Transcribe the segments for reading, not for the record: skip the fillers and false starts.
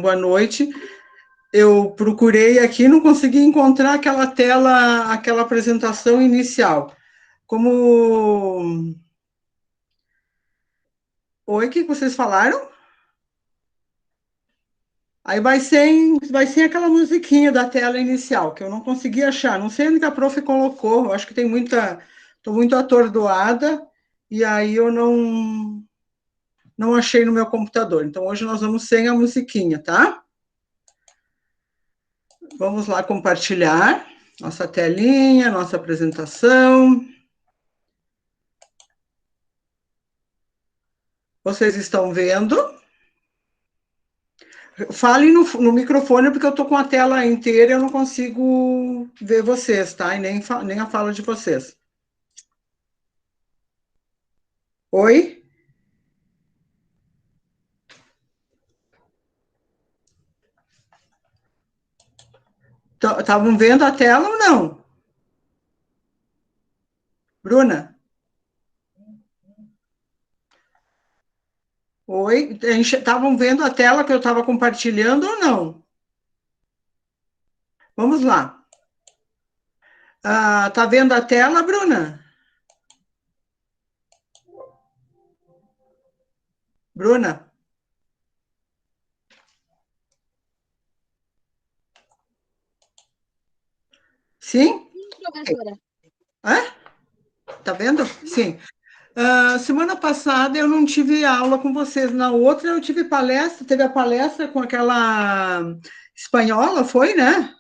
boa noite. Eu procurei aqui, não consegui encontrar aquela tela, aquela apresentação inicial. Como... Oi, o que vocês falaram? Aí vai sem aquela musiquinha da tela inicial, que eu não consegui achar. Não sei onde que a prof colocou, eu acho que tem muita... Estou muito atordoada, e aí eu não achei no meu computador. Então, hoje nós vamos sem a musiquinha, tá? Vamos lá compartilhar nossa telinha, nossa apresentação. Vocês estão vendo? Falem no microfone, porque eu estou com a tela inteira e eu não consigo ver vocês, tá? E nem a fala de vocês. Oi? Estavam vendo a tela ou não? Bruna? Oi? Estavam vendo a tela que eu estava compartilhando ou não? Vamos lá. Tá vendo a tela, Bruna? Bruna? Sim? Sim, professora. Hã? Tá vendo? Sim. Semana passada eu não tive aula com vocês, na outra eu tive palestra, teve a palestra com aquela espanhola, foi, né?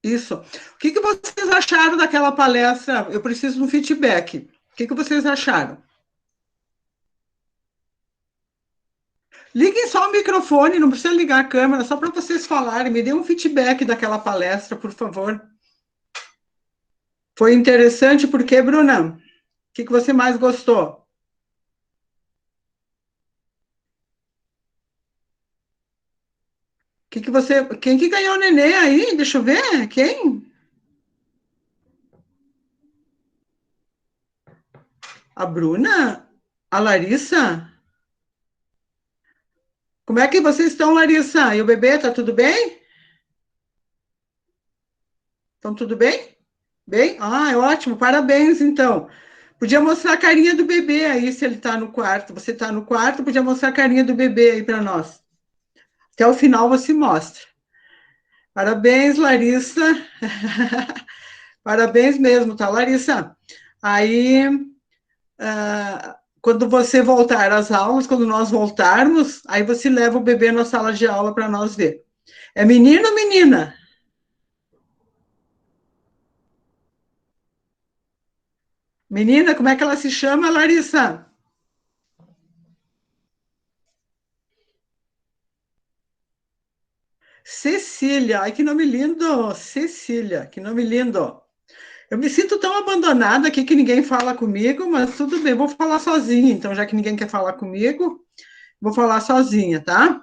Isso. O que vocês acharam daquela palestra? Eu preciso de um feedback. O que vocês acharam? Liguem só o microfone, não precisa ligar a câmera, só para vocês falarem. Me dê um feedback daquela palestra, por favor. Foi interessante porque, Bruna, o que você mais gostou? Quem que ganhou o nenê aí? Deixa eu ver, quem? A Bruna? A Larissa? Como é que vocês estão, Larissa? E o bebê, tá tudo bem? Estão tudo bem? Bem? Ah, é ótimo, parabéns, então. Podia mostrar a carinha do bebê aí, se ele está no quarto. Você está no quarto, podia mostrar a carinha do bebê aí para nós. Até o final você mostra. Parabéns, Larissa. Parabéns mesmo, tá, Larissa? Aí, quando você voltar às aulas, quando nós voltarmos, aí você leva o bebê na sala de aula para nós ver. É menino ou menina? Menina, como é que ela se chama, Larissa? Cecília. Ai, que nome lindo! Cecília, que nome lindo. Eu me sinto tão abandonada aqui que ninguém fala comigo, mas tudo bem, vou falar sozinha. Então, já que ninguém quer falar comigo, vou falar sozinha, tá?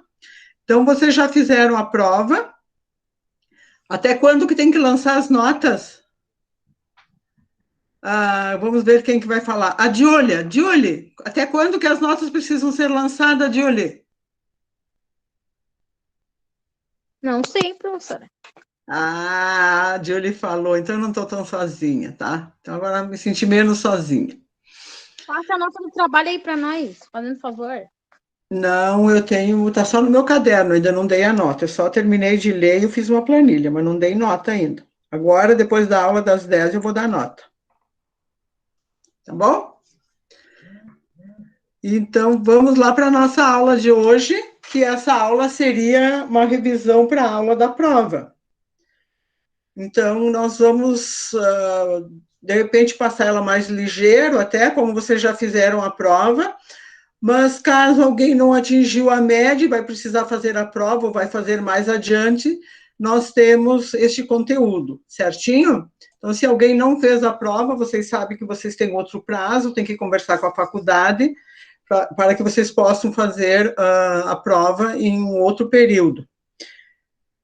Então, vocês já fizeram a prova. Até quando que tem que lançar as notas? Vamos ver quem que vai falar. A Diolha, Diolhe, até quando que as notas precisam ser lançadas, Diolhe? Não sei, professora. A Diolhe falou, então eu não estou tão sozinha, tá? Então agora eu me senti menos sozinha. Passa a nota do trabalho aí para nós, fazendo favor. Não, eu tenho, tá só no meu caderno, ainda não dei a nota. Eu só terminei de ler e eu fiz uma planilha, mas não dei nota ainda. Agora, depois da aula das 10, eu vou dar nota. Tá bom? Então, vamos lá para a nossa aula de hoje, que essa aula seria uma revisão para a aula da prova. Então, nós vamos, de repente, passar ela mais ligeiro, até como vocês já fizeram a prova, mas caso alguém não atingiu a média, vai precisar fazer a prova ou vai fazer mais adiante, nós temos este conteúdo, certinho? Então, se alguém não fez a prova, vocês sabem que vocês têm outro prazo, tem que conversar com a faculdade para que vocês possam fazer a prova em um outro período.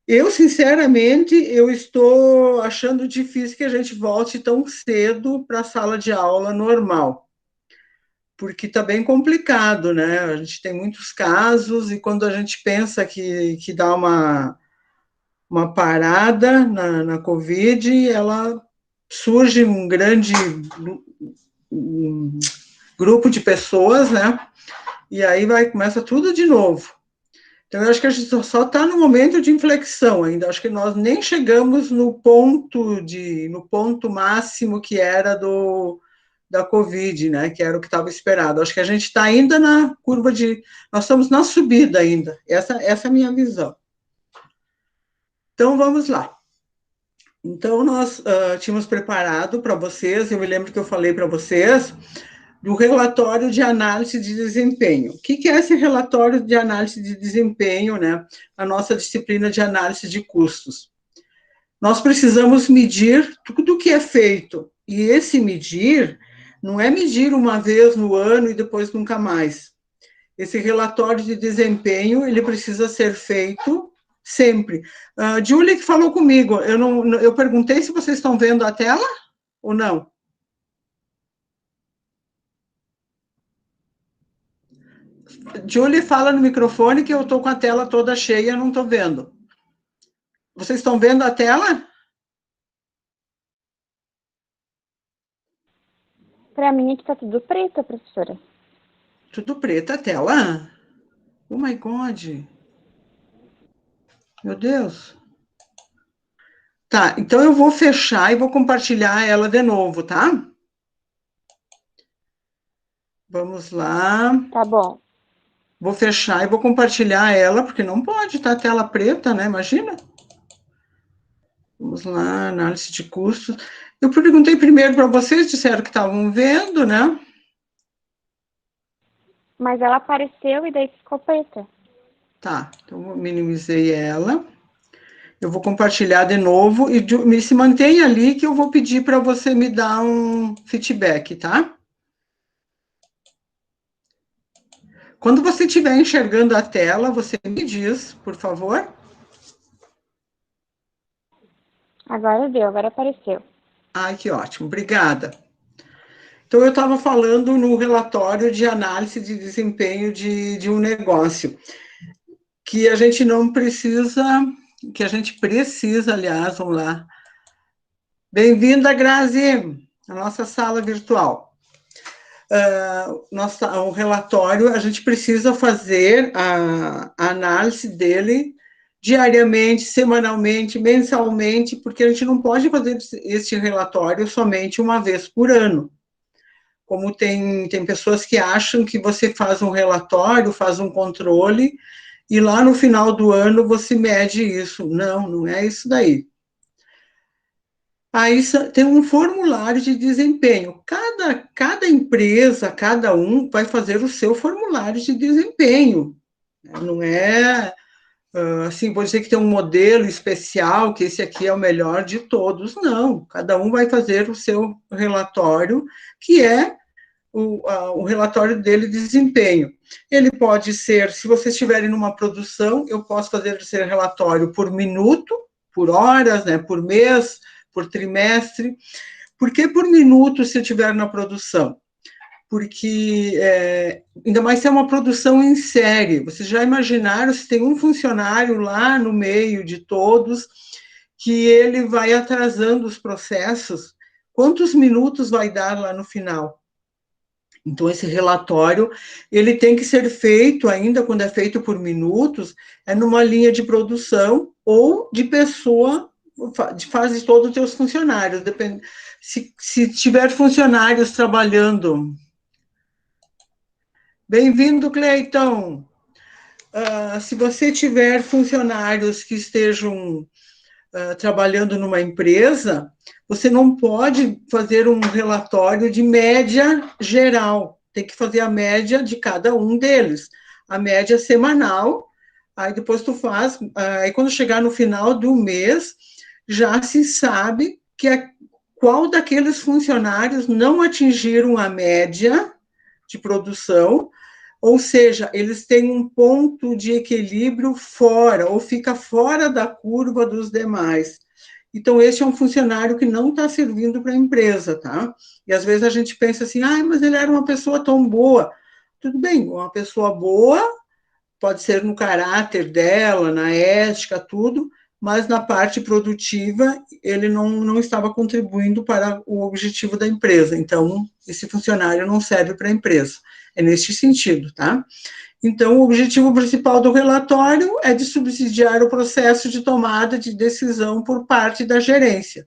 Eu, sinceramente, eu estou achando difícil que a gente volte tão cedo para a sala de aula normal, porque está bem complicado, né? A gente tem muitos casos, e quando a gente pensa que dá uma parada na Covid, ela surge um grande grupo de pessoas, né? E aí começa tudo de novo. Então, eu acho que a gente só está no momento de inflexão ainda. Acho que nós nem chegamos no ponto máximo que era da Covid, né? Que era o que estava esperado. Acho que a gente está ainda na curva nós estamos na subida ainda. Essa é a minha visão. Então, vamos lá. Então, nós tínhamos preparado para vocês, eu me lembro que eu falei para vocês, do relatório de análise de desempenho. O que é esse relatório de análise de desempenho, né? A nossa disciplina de análise de custos. Nós precisamos medir tudo o que é feito, e esse medir não é medir uma vez no ano e depois nunca mais. Esse relatório de desempenho, ele precisa ser feito sempre. Julie que falou comigo, eu perguntei se vocês estão vendo a tela ou não. Julie, fala no microfone que eu estou com a tela toda cheia, não estou vendo. Vocês estão vendo a tela? Para mim aqui tá tudo preto, professora. Tudo preto a tela? Oh my God. Meu Deus. Tá, então eu vou fechar e vou compartilhar ela de novo, tá? Vamos lá. Tá bom. Vou fechar e vou compartilhar ela, porque não pode estar a tela preta, né? Imagina. Vamos lá, análise de custos. Eu perguntei primeiro para vocês, disseram que estavam vendo, né? Mas ela apareceu e daí ficou preta. Tá, então eu minimizei ela. Eu vou compartilhar de novo e se mantenha ali que eu vou pedir para você me dar um feedback, tá? Quando você estiver enxergando a tela, você me diz, por favor. Agora deu, agora apareceu. Ai, que ótimo, obrigada. Então, eu estava falando no relatório de análise de desempenho de um negócio, que a gente não precisa, que a gente precisa, aliás, vamos lá. Bem-vinda, Grazi, à nossa sala virtual. O relatório, a gente precisa fazer a análise dele diariamente, semanalmente, mensalmente, porque a gente não pode fazer esse relatório somente uma vez por ano. Como tem pessoas que acham que você faz um relatório, faz um controle, e lá no final do ano você mede isso. Não, não é isso daí. Aí tem um formulário de desempenho. Cada empresa, cada um vai fazer o seu formulário de desempenho. Não é assim, vou dizer que tem um modelo especial, que esse aqui é o melhor de todos. Não, cada um vai fazer o seu relatório, que é o relatório dele de desempenho. Ele pode ser, se vocês estiverem numa produção, eu posso fazer esse relatório por minuto, por horas, né, por mês, por trimestre. Por que por minuto se eu estiver na produção? Porque, ainda mais se é uma produção em série, vocês já imaginaram se tem um funcionário lá no meio de todos, que ele vai atrasando os processos, quantos minutos vai dar lá no final? Então, esse relatório, ele tem que ser feito, ainda quando é feito por minutos, numa linha de produção ou de pessoa, faz todos os teus funcionários. Depende, se tiver funcionários trabalhando. Bem-vindo, Cleiton. Se você tiver funcionários que estejam trabalhando numa empresa, você não pode fazer um relatório de média geral, tem que fazer a média de cada um deles, a média semanal, aí depois tu faz, aí quando chegar no final do mês, já se sabe qual daqueles funcionários não atingiram a média de produção, ou seja, eles têm um ponto de equilíbrio fora, ou fica fora da curva dos demais. Então, esse é um funcionário que não está servindo para a empresa, tá? E às vezes a gente pensa assim, mas ele era uma pessoa tão boa. Tudo bem, uma pessoa boa pode ser no caráter dela, na ética, tudo, mas na parte produtiva ele não estava contribuindo para o objetivo da empresa. Então, esse funcionário não serve para a empresa. É neste sentido, tá? Então, o objetivo principal do relatório é de subsidiar o processo de tomada de decisão por parte da gerência.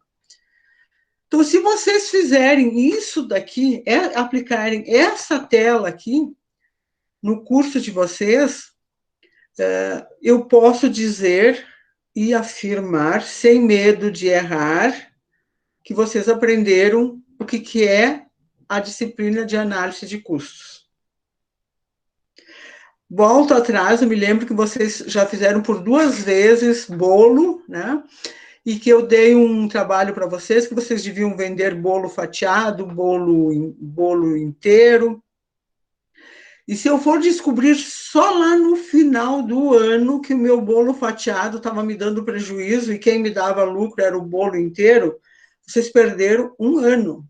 Então, se vocês fizerem isso daqui, aplicarem essa tela aqui no curso de vocês, eu posso dizer e afirmar, sem medo de errar, que vocês aprenderam o que é a disciplina de análise de custos. Volto atrás, eu me lembro que vocês já fizeram por 2 vezes bolo, né? E que eu dei um trabalho para vocês, que vocês deviam vender bolo fatiado, bolo inteiro. E se eu for descobrir só lá no final do ano que o meu bolo fatiado estava me dando prejuízo e quem me dava lucro era o bolo inteiro, vocês perderam 1 ano.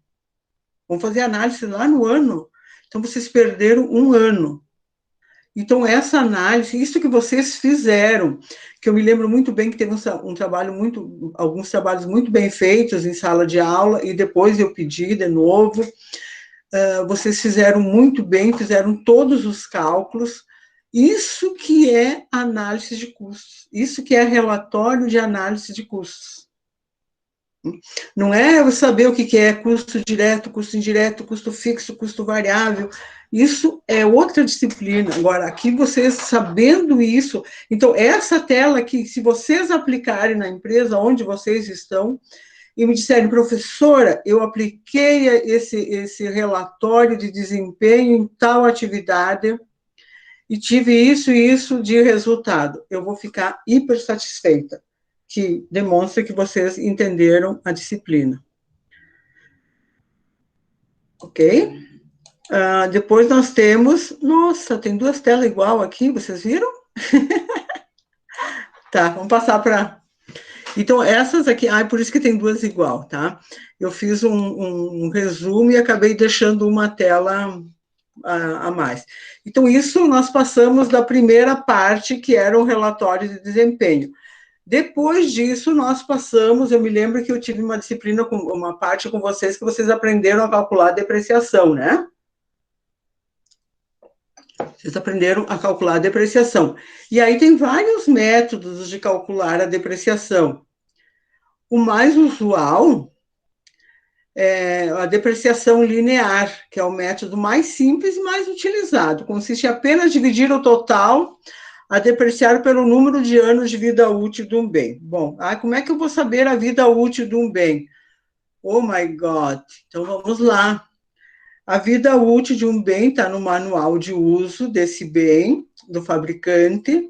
Vamos fazer análise lá no ano. Então, vocês perderam 1 ano. Então, essa análise, isso que vocês fizeram, que eu me lembro muito bem que teve alguns trabalhos muito bem feitos em sala de aula, e depois eu pedi de novo. Vocês fizeram muito bem, fizeram todos os cálculos. Isso que é análise de custos, isso que é relatório de análise de custos. Não é saber o que é custo direto, custo indireto, custo fixo, custo variável. Isso é outra disciplina. Agora, aqui vocês sabendo isso, então essa tela aqui, se vocês aplicarem na empresa onde vocês estão, e me disserem, professora, eu apliquei esse relatório de desempenho em tal atividade e tive isso e isso de resultado, eu vou ficar hiper satisfeita, que demonstra que vocês entenderam a disciplina. Ok? Depois nós temos... Nossa, tem 2 telas igual aqui, vocês viram? Tá, vamos passar para... Então, essas aqui... por isso que tem 2 igual, tá? Eu fiz um resumo e acabei deixando uma tela a mais. Então, isso nós passamos da primeira parte, que era o relatório de desempenho. Depois disso, nós passamos, eu me lembro que eu tive uma disciplina, uma parte com vocês, que vocês aprenderam a calcular a depreciação, né? Vocês aprenderam a calcular a depreciação. E aí tem vários métodos de calcular a depreciação. O mais usual é a depreciação linear, que é o método mais simples e mais utilizado. Consiste apenas em dividir o total a depreciar pelo número de anos de vida útil de um bem. Bom, como é que eu vou saber a vida útil de um bem? Oh my God! Então vamos lá. A vida útil de um bem está no manual de uso desse bem, do fabricante,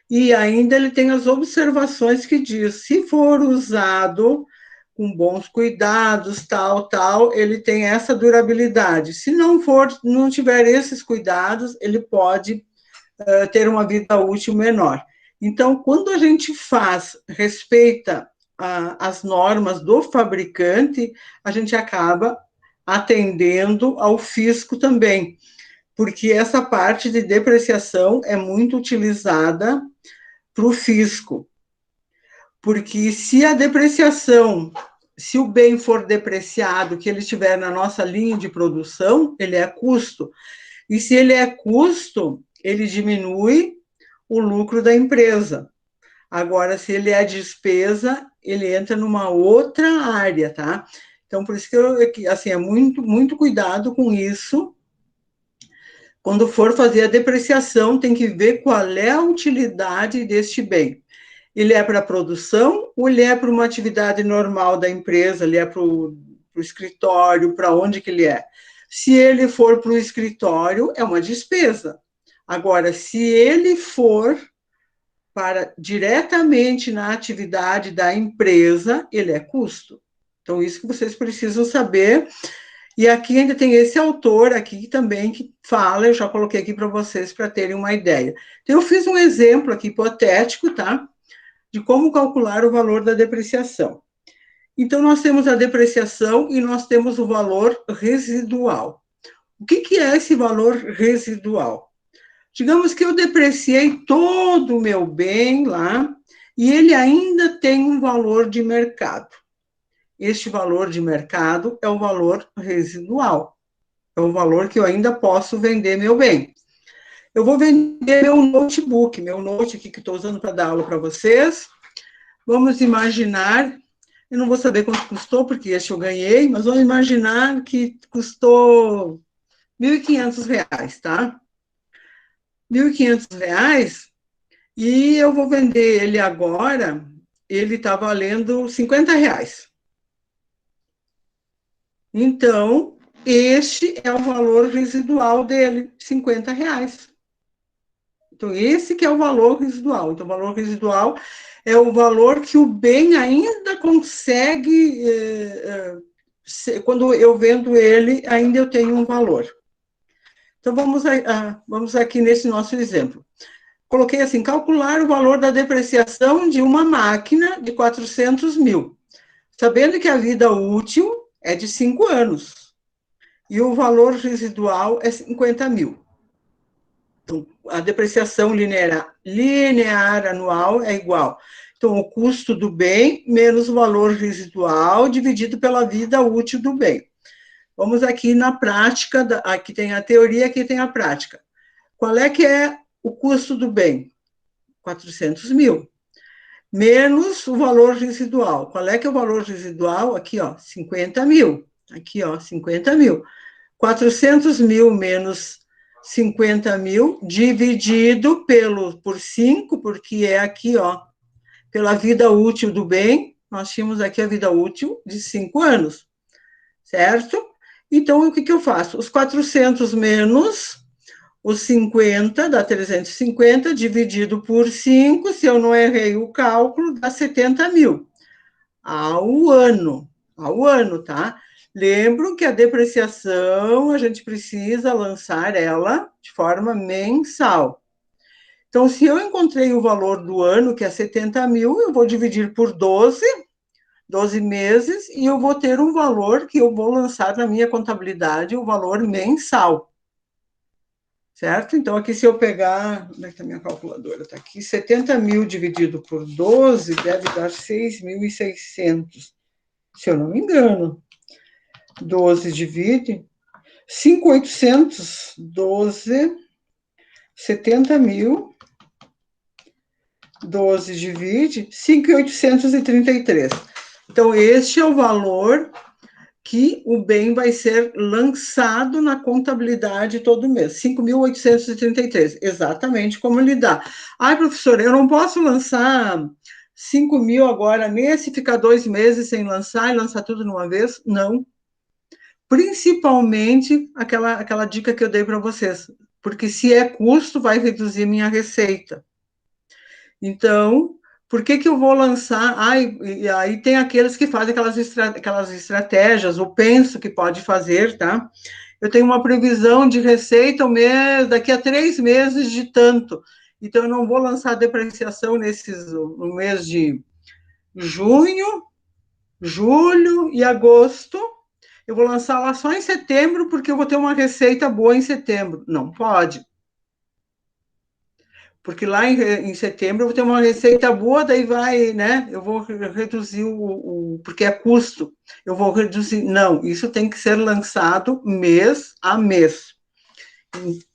e ainda ele tem as observações que diz, se for usado com bons cuidados, tal, ele tem essa durabilidade. Se não tiver esses cuidados, ele pode ter uma vida útil menor. Então, quando a gente respeita as normas do fabricante, a gente acaba atendendo ao fisco também, porque essa parte de depreciação é muito utilizada para o fisco. Porque se a depreciação, se o bem for depreciado, que ele estiver na nossa linha de produção, ele é custo. E se ele é custo, ele diminui o lucro da empresa. Agora, se ele é despesa, ele entra numa outra área, tá? Então, por isso que assim, é muito, muito cuidado com isso. Quando for fazer a depreciação, tem que ver qual é a utilidade deste bem. Ele é para produção ou ele é para uma atividade normal da empresa, ele é para o escritório, para onde que ele é? Se ele for para o escritório, é uma despesa. Agora, se ele for para diretamente na atividade da empresa, ele é custo. Então, isso que vocês precisam saber. E aqui ainda tem esse autor aqui também que fala, eu já coloquei aqui para vocês para terem uma ideia. Então, eu fiz um exemplo aqui hipotético, tá? De como calcular o valor da depreciação. Então, nós temos a depreciação e nós temos o valor residual. O que é esse valor residual? Digamos que eu depreciei todo o meu bem lá e ele ainda tem um valor de mercado. Este valor de mercado é o valor residual. É o valor que eu ainda posso vender meu bem. Eu vou vender meu notebook, meu note aqui que estou usando para dar aula para vocês. Vamos imaginar, eu não vou saber quanto custou, porque este eu ganhei, mas vamos imaginar que custou R$ 1.500, tá? R$ 1.500, e eu vou vender ele agora, ele está valendo R$ 50. Então, este é o valor residual dele, R$ 50. Então, esse que é o valor residual. Então, o valor residual é o valor que o bem ainda consegue, quando eu vendo ele, ainda eu tenho um valor. Então, vamos aqui nesse nosso exemplo. Coloquei assim, calcular o valor da depreciação de uma máquina de 400 mil, sabendo que a vida útil é de 5 anos e o valor residual é 50 mil. Então, a depreciação linear anual é igual. Então, o custo do bem menos o valor residual dividido pela vida útil do bem. Vamos aqui na prática, aqui tem a teoria, aqui tem a prática. Qual é que é o custo do bem? 400 mil. Menos o valor residual. Qual é que é o valor residual? Aqui, ó, 50 mil. Aqui, ó, 50 mil. 400 mil menos 50 mil, dividido por 5, porque é aqui, ó, pela vida útil do bem, nós tínhamos aqui a vida útil de 5 anos, certo? Então, o que eu faço? Os 400 menos os 50, dá 350, dividido por 5, se eu não errei o cálculo, dá 70 mil ao ano, tá? Lembro que a depreciação, a gente precisa lançar ela de forma mensal. Então, se eu encontrei o valor do ano, que é 70 mil, eu vou dividir por 12 meses, e eu vou ter um valor que eu vou lançar na minha contabilidade, o valor mensal. Certo? Então, aqui, se eu pegar, onde é que está a minha calculadora? Está aqui, 70 mil dividido por 12 deve dar 6.600, se eu não me engano. 12 divide, 5.800, 12, 70 mil, 12 divide, 5.833. Então, este é o valor que o bem vai ser lançado na contabilidade todo mês, 5.833, exatamente como ele dá. Ai, professora, eu não posso lançar 5 mil agora nesse, ficar 2 meses sem lançar e lançar tudo de uma vez? Não. Principalmente aquela dica que eu dei para vocês, porque se é custo, vai reduzir minha receita. Então, por que eu vou lançar? E aí tem aqueles que fazem aquelas estratégias, ou penso que pode fazer, tá? Eu tenho uma previsão de receita daqui a 3 meses de tanto. Então, eu não vou lançar depreciação no mês de junho, julho e agosto. Eu vou lançar lá só em setembro, porque eu vou ter uma receita boa em setembro. Não pode. Porque lá em setembro eu vou ter uma receita boa, daí vai, né? Eu vou reduzir porque é custo. Eu vou reduzir. Não, isso tem que ser lançado mês a mês.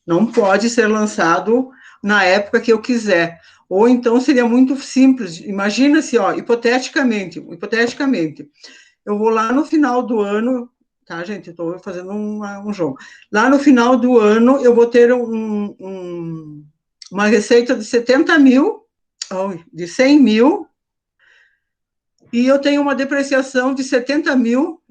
Não pode ser lançado na época que eu quiser. Ou então seria muito simples. Imagina se, ó, hipoteticamente, eu vou lá no final do ano, tá, gente? Eu estou fazendo um jogo. Lá no final do ano, eu vou ter uma receita de 70 mil, de 100 mil, e eu tenho uma depreciação de 70 mil,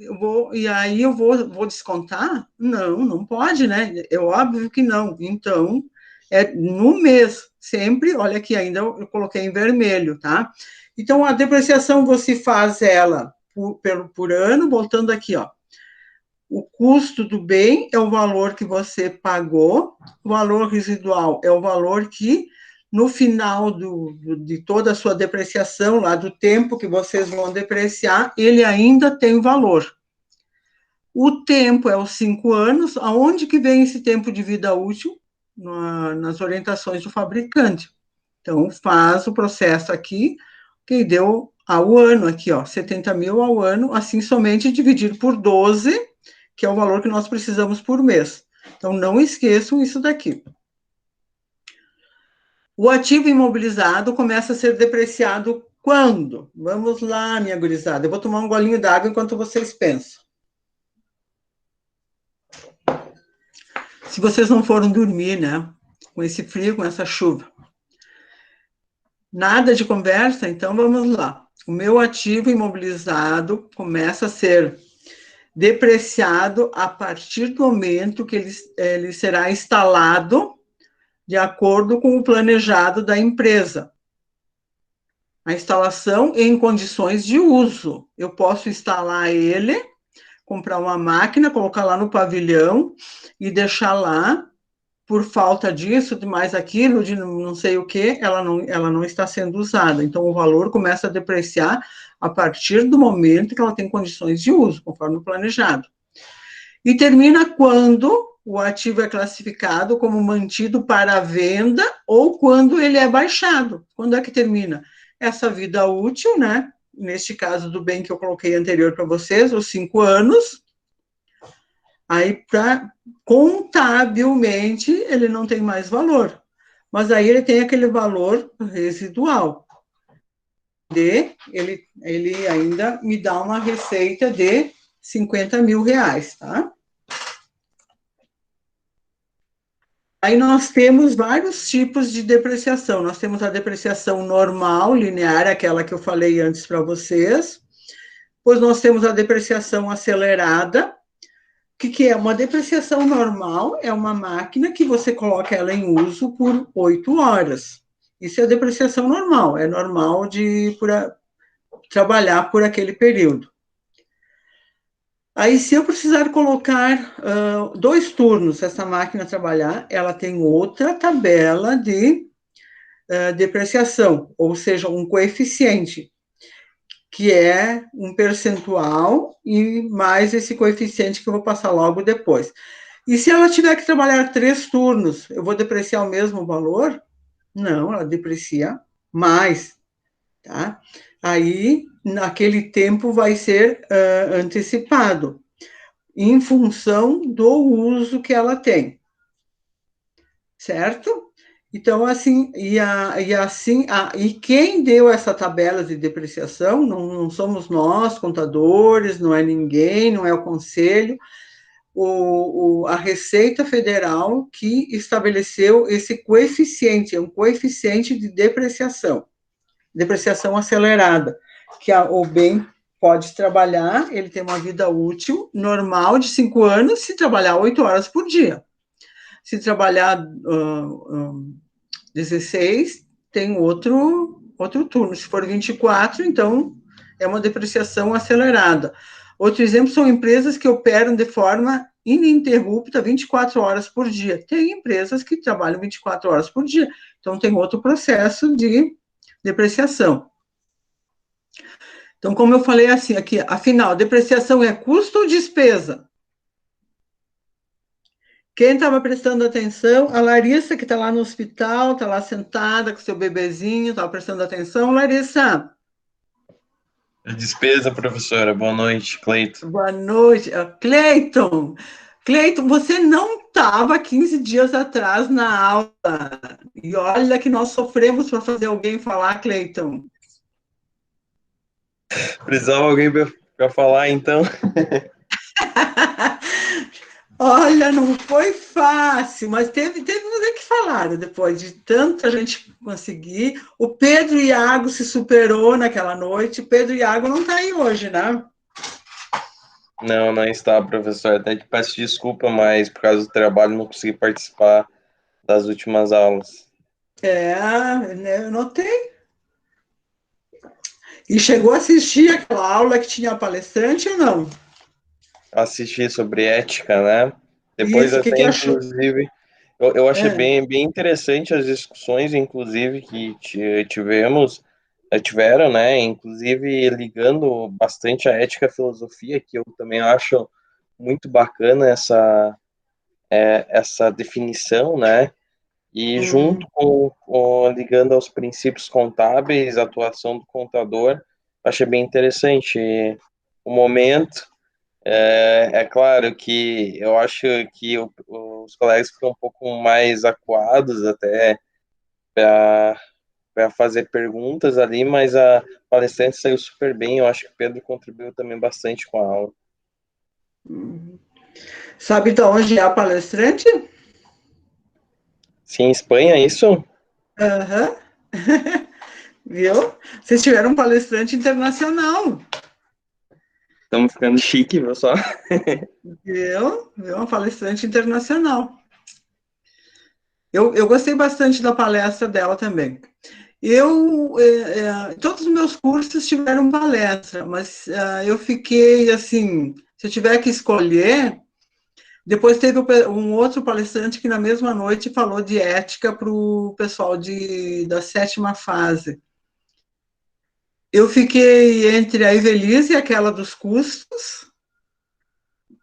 e aí eu vou descontar? Não, não pode, né? É óbvio que não. Então, é no mês, sempre, olha aqui, ainda eu coloquei em vermelho, tá? Então, a depreciação você faz ela por ano, voltando aqui, ó. O custo do bem é o valor que você pagou, o valor residual é o valor que no final de toda a sua depreciação, lá do tempo que vocês vão depreciar, ele ainda tem valor. O tempo é os 5 anos. Aonde que vem esse tempo de vida útil? Nas orientações do fabricante. Então, faz o processo aqui, que deu ao ano aqui, ó, 70 mil ao ano, assim somente dividir por 12, que é o valor que nós precisamos por mês. Então, não esqueçam isso daqui. O ativo imobilizado começa a ser depreciado quando? Vamos lá, minha gurizada. Eu vou tomar um golinho d'água enquanto vocês pensam. Se vocês não foram dormir, né? Com esse frio, com essa chuva. Nada de conversa? Então vamos lá. O meu ativo imobilizado começa a ser depreciado a partir do momento que ele será instalado de acordo com o planejado da empresa. A instalação em condições de uso. Eu posso instalar ele, comprar uma máquina, colocar lá no pavilhão e deixar lá, por falta disso, de mais aquilo, de não sei o que, ela não está sendo usada. Então, o valor começa a depreciar a partir do momento que ela tem condições de uso, conforme o planejado. E termina quando o ativo é classificado como mantido para venda ou quando ele é baixado. Quando é que termina? Essa vida útil, né? Neste caso do bem que eu coloquei anterior para vocês, os 5 anos. Aí, contabilmente, ele não tem mais valor. Mas aí ele tem aquele valor residual. Ele ainda me dá uma receita de 50 mil reais, tá? Aí nós temos vários tipos de depreciação. Nós temos a depreciação normal, linear, aquela que eu falei antes para vocês. Depois nós temos a depreciação acelerada. O que é? Uma depreciação normal é uma máquina que você coloca ela em uso por 8 horas. Isso é a depreciação normal, é normal de trabalhar por aquele período. Aí, se eu precisar colocar 2 turnos essa máquina trabalhar, ela tem outra tabela de depreciação, ou seja, um coeficiente, que é um percentual e mais esse coeficiente que eu vou passar logo depois. E se ela tiver que trabalhar 3 turnos, eu vou depreciar o mesmo valor? Não, ela deprecia mais, tá? Aí, naquele tempo vai ser antecipado, em função do uso que ela tem, certo? Então, assim, e quem deu essa tabela de depreciação não somos nós, contadores, não é ninguém, não é o conselho, a Receita Federal que estabeleceu esse coeficiente, é um coeficiente de depreciação acelerada, que o bem pode trabalhar, ele tem uma vida útil normal de 5 anos, se trabalhar 8 horas por dia. Se trabalhar 16, tem outro turno. Se for 24, então é uma depreciação acelerada. Outro exemplo são empresas que operam de forma ininterrupta 24 horas por dia. Tem empresas que trabalham 24 horas por dia, então tem outro processo de depreciação. Então, como eu falei assim aqui, afinal, depreciação é custo ou despesa? Quem estava prestando atenção? A Larissa, que está lá no hospital, está lá sentada com seu bebezinho, estava prestando atenção. Larissa? Despesa, professora. Boa noite, Cleiton. Boa noite. Cleiton, você não estava 15 dias atrás na aula. E olha que nós sofremos para fazer alguém falar, Cleiton. Precisava alguém para falar, então. Olha, não foi fácil, mas teve que falar depois de tanta gente conseguir. O Pedro Iago se superou naquela noite. O Pedro Iago não está aí hoje, né? Não está, professor. Até que peço desculpa, mas por causa do trabalho não consegui participar das últimas aulas. Eu notei. E chegou a assistir aquela aula que tinha palestrante ou não? Assisti sobre ética, né? Depois Isso, até, que achou? inclusive, Eu achei É. bem interessante as discussões, inclusive, que tiveram, né? Inclusive ligando bastante a ética e a filosofia, que eu também acho muito bacana essa definição, né? E junto Hum. ligando aos princípios contábeis, a atuação do contador, achei bem interessante o momento. É claro que eu acho que os colegas ficam um pouco mais acuados até para fazer perguntas ali, mas a palestrante saiu super bem. Eu acho que o Pedro contribuiu também bastante com a aula. Sabe de onde é a palestrante? Sim, em Espanha, é isso? Aham. Viu? Vocês tiveram um palestrante internacional. Estamos ficando chique, viu só? Viu? Uma palestrante internacional. Eu gostei bastante da palestra dela também. Todos os meus cursos tiveram palestra, mas eu fiquei assim, se eu tiver que escolher, depois teve um outro palestrante que na mesma noite falou de ética para o pessoal da sétima fase. Eu fiquei entre a Evelise e aquela dos custos,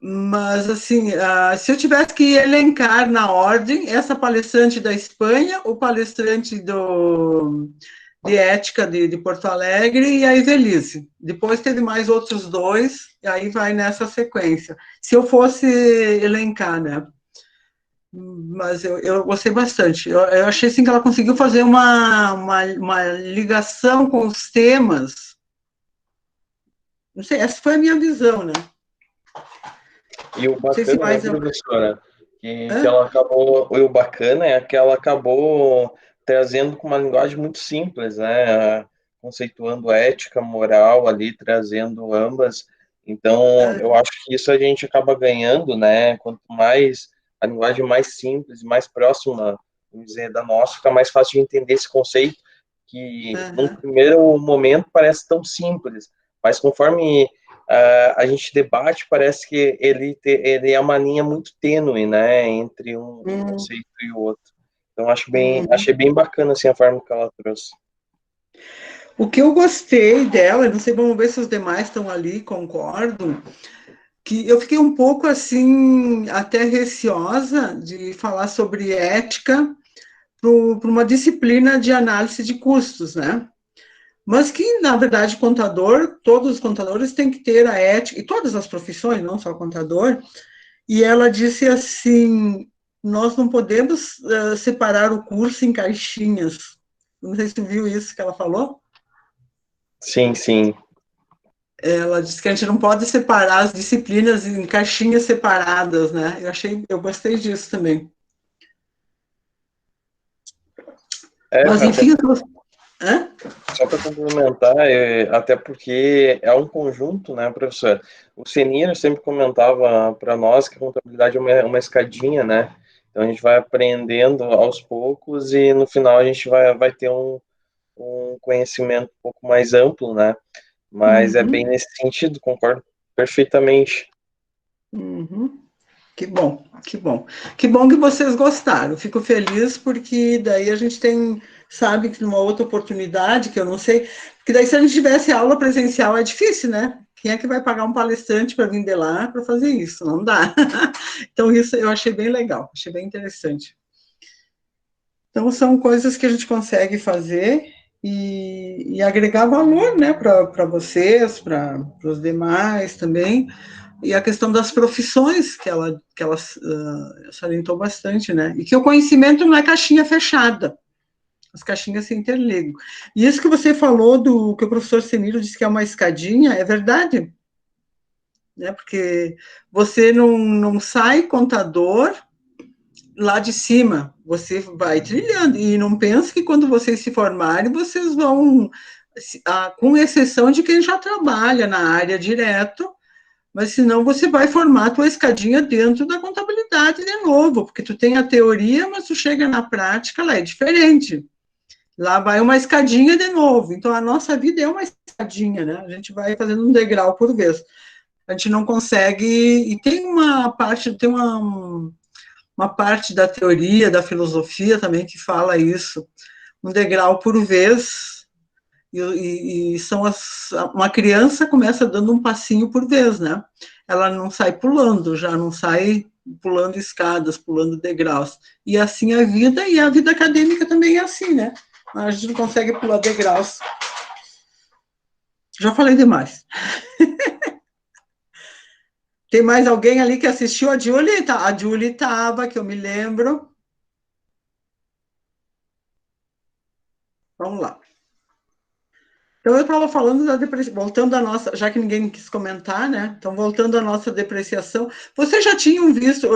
mas, assim, se eu tivesse que elencar na ordem, essa palestrante da Espanha, o palestrante de ética de Porto Alegre e a Evelise. Depois teve mais outros dois, e aí vai nessa sequência. Se eu fosse elencar, né? Mas eu gostei bastante. Eu achei assim, que ela conseguiu fazer uma ligação com os temas. Não sei, essa foi a minha visão, né? E o Não sei se bacana, né, mais. professora, que Hã? ela acabou, o bacana é que ela acabou trazendo com uma linguagem muito simples, né, conceituando ética, moral ali, trazendo ambas. Então, eu acho que isso a gente acaba ganhando, né, quanto mais a linguagem mais simples, mais próxima, vamos dizer, da nossa, fica mais fácil de entender esse conceito que, num Aham. primeiro momento, parece tão simples, mas conforme a gente debate, parece que ele é uma linha muito tênue, né, entre um Hum, conceito e o outro. Então, hum. achei bem bacana, assim, a forma que ela trouxe. O que eu gostei dela, não sei, vamos ver se os demais estão ali, concordam, que eu fiquei um pouco assim, até receosa de falar sobre ética para uma disciplina de análise de custos, né? Mas que, na verdade, contador, todos os contadores têm que ter a ética, e todas as profissões, não só contador, e ela disse assim, nós não podemos separar o curso em caixinhas. Não sei se tu viu isso que ela falou. Sim, sim. Ela disse que a gente não pode separar as disciplinas em caixinhas separadas, né? Eu gostei disso também. Mas, Até enfim, hã? só para complementar, até porque é um conjunto, né, professor? O Senir sempre comentava para nós que a contabilidade é uma escadinha, né? Então, a gente vai aprendendo aos poucos e, no final, a gente vai ter um conhecimento um pouco mais amplo, né? Mas é bem Uhum, nesse sentido, concordo perfeitamente. uhum. Que bom, que bom. Que bom que vocês gostaram. Fico feliz porque daí a gente tem, sabe, que numa outra oportunidade, que eu não sei, porque daí se a gente tivesse aula presencial é difícil, né? Quem é que vai pagar um palestrante para vir de lá para fazer isso? Não dá. Então, isso eu achei bem legal, achei bem interessante. Então, são coisas que a gente consegue fazer e agregar valor, né, para vocês, para os demais também. E a questão das profissões, que ela salientou bastante, né? E que o conhecimento não é caixinha fechada, as caixinhas se interligam. E isso que você falou do que o professor Semiro disse que é uma escadinha, é verdade, né? Porque você não sai contador lá de cima, você vai trilhando, e não pense que quando vocês se formarem, vocês vão, com exceção de quem já trabalha na área direto, mas senão você vai formar a tua escadinha dentro da contabilidade de novo, porque tu tem a teoria, mas tu chega na prática, lá é diferente. Lá vai uma escadinha de novo. Então, a nossa vida é uma escadinha, né? A gente vai fazendo um degrau por vez. A gente não consegue... E tem uma parte, tem uma parte da teoria, da filosofia também que fala isso, um degrau por vez, e são uma criança começa dando um passinho por vez, né? Ela não sai pulando, já não sai pulando escadas, pulando degraus. E assim a vida, e a vida acadêmica também é assim, né? A gente não consegue pular degraus. Já falei demais. Tem mais alguém ali que assistiu? A Julie? A Julie estava, que eu me lembro. Vamos lá. Então, eu estava falando da depreciação, voltando à nossa, já que ninguém quis comentar, né? Então, voltando à nossa depreciação, vocês já tinham visto,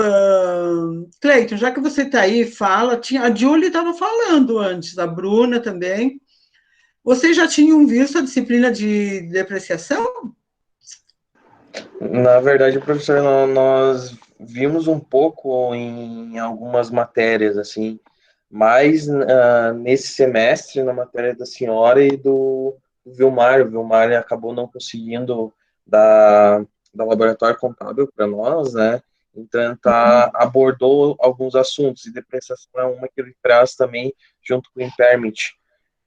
Cleiton, já que você está aí, fala, a Julie estava falando antes, a Bruna também. Vocês já tinham visto a disciplina de depreciação? Na verdade, professor, nós vimos um pouco em algumas matérias, assim, mais nesse semestre, na matéria da senhora e do Vilmar. O Vilmar acabou não conseguindo dar laboratório contábil para nós, né? Então, ele abordou alguns assuntos, e depreciação é uma que ele traz também junto com o impairment.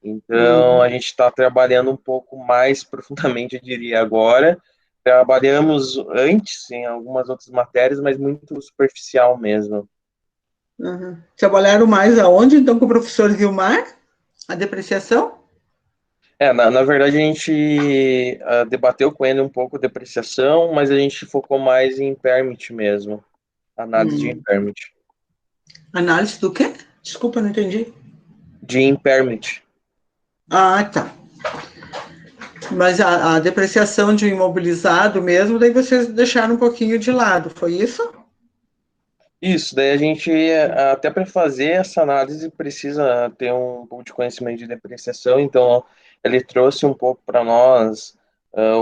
Então, a gente está trabalhando um pouco mais profundamente, eu diria, agora. Trabalhamos antes em algumas outras matérias, mas muito superficial mesmo. Uhum. Trabalharam mais aonde, então, com o professor Vilmar? A depreciação? Na verdade, a gente debateu com ele um pouco depreciação, mas a gente focou mais em impairment mesmo, análise de impairment. Análise do quê? Desculpa, não entendi. De impairment. Ah, tá. Mas a depreciação de um imobilizado mesmo, daí vocês deixaram um pouquinho de lado, foi isso? Isso, daí a gente, até para fazer essa análise, precisa ter um pouco de conhecimento de depreciação, então ele trouxe um pouco para nós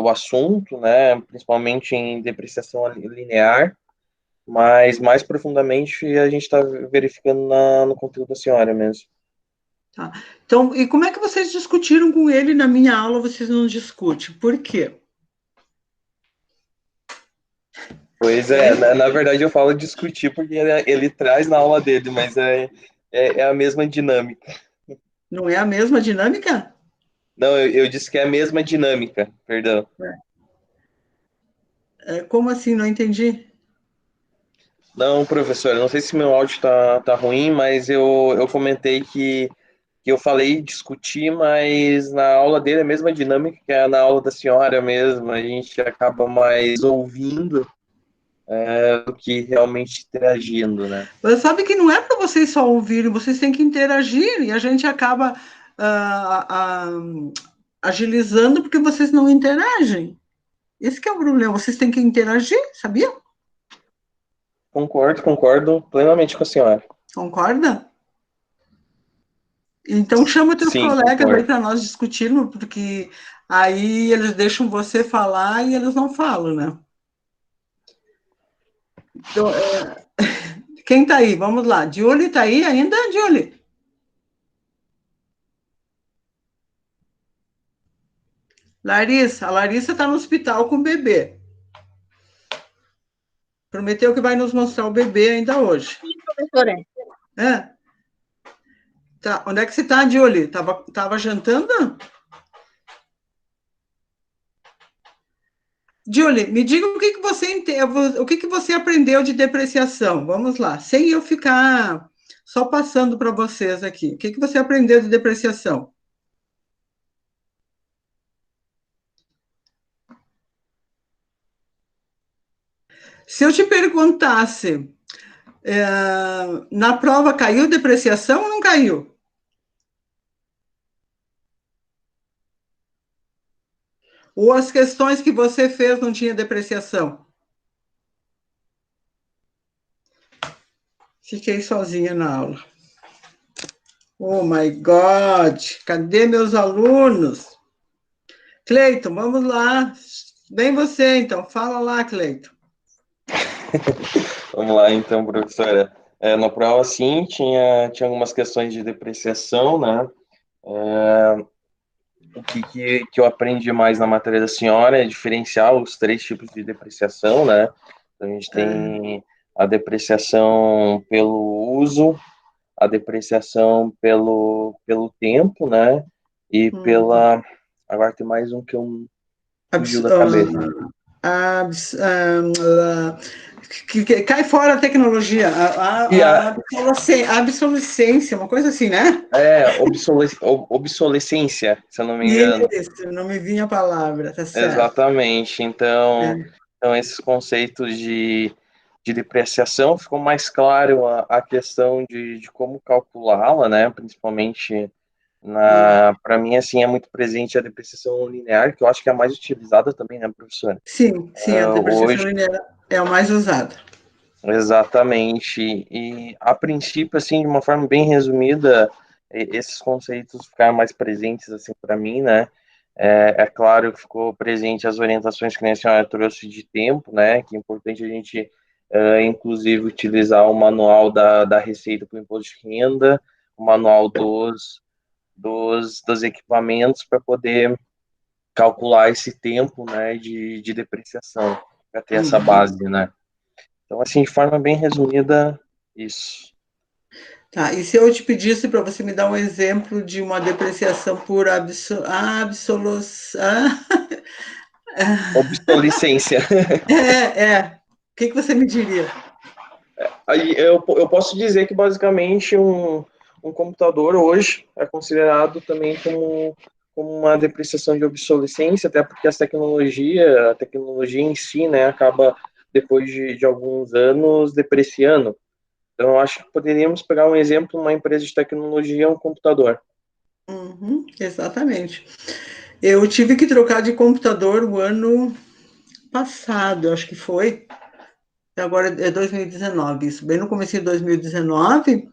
o assunto, né, principalmente em depreciação linear, mas mais profundamente a gente está verificando no conteúdo da senhora mesmo. Tá. Então, e como é que vocês discutiram com ele na minha aula? Vocês não discutem. Por quê? Pois é, na verdade eu falo discutir porque ele traz na aula dele, mas é a mesma dinâmica. Não é a mesma dinâmica? Não, eu disse que é a mesma dinâmica, perdão. Como assim? Não entendi. Não, professor, não sei se meu áudio tá ruim, mas eu comentei que eu falei discutir, mas na aula dele é a mesma dinâmica que é na aula da senhora mesmo. A gente acaba mais ouvindo do que realmente interagindo, né? Mas sabe que não é para vocês só ouvirem, vocês têm que interagir, e a gente acaba agilizando porque vocês não interagem. Esse que é o problema, vocês têm que interagir, sabia? Concordo plenamente com a senhora. Concorda? Então chama teus Sim, colegas aí concordo. para nós discutirmos, porque aí eles deixam você falar e eles não falam, né? Então, quem está aí? Vamos lá. Julie está aí ainda, Julie? Larissa. A Larissa está no hospital com o bebê. Prometeu que vai nos mostrar o bebê ainda hoje. Sim, professora. Tá. Onde é que você está, Julie? Tava jantando? Julie, me diga o que você o que você aprendeu de depreciação. Vamos lá, sem eu ficar só passando para vocês aqui. O que você aprendeu de depreciação? Se eu te perguntasse, na prova caiu depreciação ou não caiu? Ou as questões que você fez não tinha depreciação? Fiquei sozinha na aula. Oh, my God! Cadê meus alunos? Cleiton, vamos lá. Vem você, então. Fala lá, Cleiton. Vamos lá, então, professora. Na prova, sim, tinha algumas questões de depreciação, né? O que eu aprendi mais na matéria da senhora é diferenciar os três tipos de depreciação, né? Então, a gente tem a depreciação pelo uso, a depreciação pelo tempo, né? E pela... Agora tem mais um que eu fugiu da cabeça. Que cai fora a tecnologia, a obsolescência, uma coisa assim, né? Obsolescência, se eu não me engano. Isso, não me vinha a palavra, tá certo. Exatamente. Então esses conceitos de depreciação ficou mais claro a questão de como calculá-la, né? Principalmente para mim, assim, é muito presente a depreciação linear, que eu acho que é a mais utilizada também, né, professora? Sim, a depreciação Hoje, linear é a mais usada. exatamente. E a princípio, assim, de uma forma bem resumida, esses conceitos ficaram mais presentes, assim, para mim, né? É claro que ficou presente as orientações que a senhora trouxe de tempo, né? Que é importante a gente, inclusive, utilizar o manual da Receita para o Imposto de Renda, o manual dos equipamentos para poder calcular esse tempo, né, de depreciação, para ter essa base, né? Então, assim, de forma bem resumida, isso. Tá, e se eu te pedisse para você me dar um exemplo de uma depreciação por Obsolescência. O que você me diria? Aí eu posso dizer que, basicamente, um computador hoje é considerado também como uma depreciação de obsolescência, até porque a tecnologia em si, né, acaba, depois de alguns anos, depreciando. Então, eu acho que poderíamos pegar um exemplo, uma empresa de tecnologia, um computador. Exatamente. Eu tive que trocar de computador o ano passado, acho que foi. Agora é 2019, isso. Bem no começo de 2019,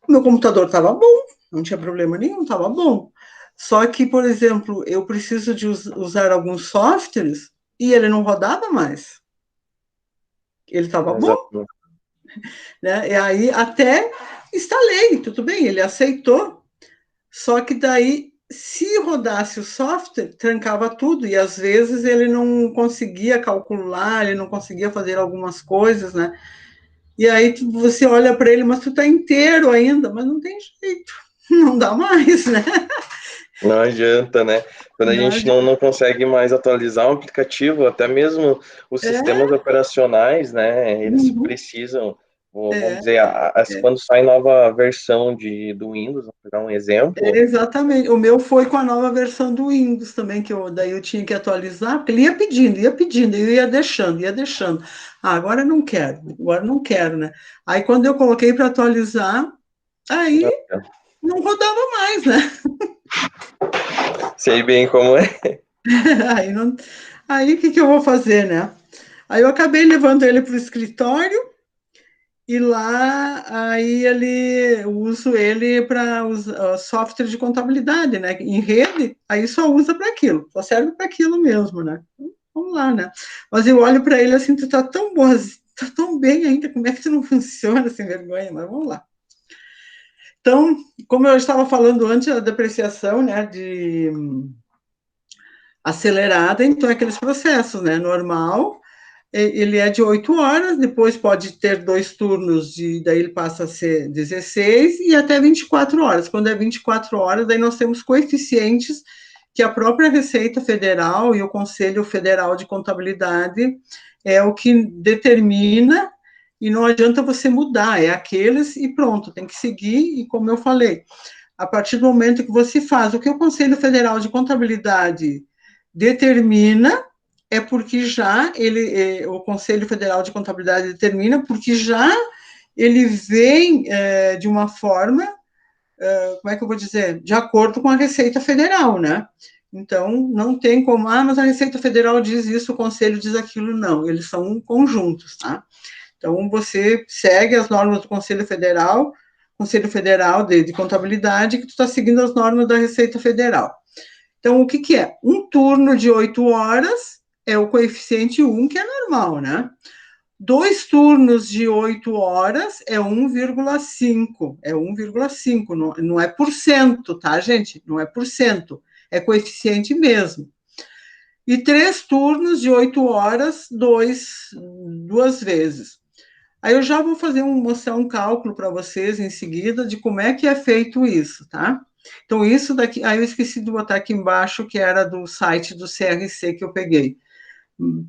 o meu computador estava bom, não tinha problema nenhum, estava bom. Só que, por exemplo, eu preciso de usar alguns softwares e ele não rodava mais. Ele estava bom, Exatamente. né? E aí até instalei, tudo bem, ele aceitou. Só que daí, se rodasse o software, trancava tudo, e às vezes ele não conseguia calcular, ele não conseguia fazer algumas coisas, né? E aí você olha para ele, mas tu tá inteiro ainda, mas não tem jeito, não dá mais, né? Não adianta, né? Quando a Não gente adianta. não consegue mais atualizar um aplicativo, até mesmo os sistemas operacionais, né? Eles precisam, vamos dizer, quando sai nova versão do Windows, vou pegar um exemplo. Exatamente. O meu foi com a nova versão do Windows também, daí eu tinha que atualizar, porque ele ia pedindo, eu ia deixando, ia deixando. Agora não quero, né? Aí quando eu coloquei para atualizar, aí não rodava mais, né? Sei bem como é. Aí, não, aí o que, que eu vou fazer, né? Aí eu acabei levando ele para o escritório e lá aí eu uso ele para software de contabilidade, né? Em rede, aí só usa para aquilo, só serve para aquilo mesmo, né? Vamos lá, né? Mas eu olho para ele assim, tu tá tão boa, tá tão bem ainda, como é que tu não funciona sem vergonha? Mas vamos lá. Então, como eu estava falando antes, a depreciação, né, de acelerada, então é aqueles processos, né? Normal, ele é de 8 horas, depois pode ter 2 turnos, daí ele passa a ser 16 e até 24 horas. Quando é 24 horas, daí nós temos coeficientes que a própria Receita Federal e o Conselho Federal de Contabilidade é o que determina, e não adianta você mudar, é aqueles e pronto, tem que seguir, e como eu falei, a partir do momento que você faz o que o Conselho Federal de Contabilidade determina, é porque já o Conselho Federal de Contabilidade determina, porque já ele vem de uma forma, como é que eu vou dizer, de acordo com a Receita Federal, né? Então, não tem como, mas a Receita Federal diz isso, o Conselho diz aquilo, não, eles são conjuntos, tá? Então, você segue as normas do Conselho Federal de Contabilidade, que tu está seguindo as normas da Receita Federal. Então, o que, que é? Um turno de 8 horas é o coeficiente 1, que é normal, né? 2 turnos de 8 horas é 1,5. É 1,5, não é por cento, tá, gente? Não é por cento, é coeficiente mesmo. E 3 turnos de 8 horas, duas vezes. Aí eu já vou mostrar um cálculo para vocês em seguida de como é que é feito isso, tá? Então, isso daqui, aí eu esqueci de botar aqui embaixo, que era do site do CRC que eu peguei.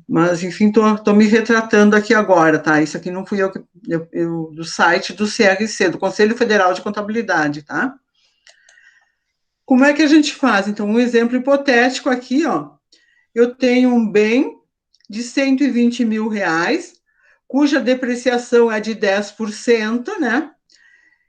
Mas, enfim, estou me retratando aqui agora, tá? Isso aqui não fui eu, do site do CRC, do Conselho Federal de Contabilidade, tá? Como é que a gente faz? Então, um exemplo hipotético aqui, ó. Eu tenho um bem de 120 mil reais, cuja depreciação é de 10%, né?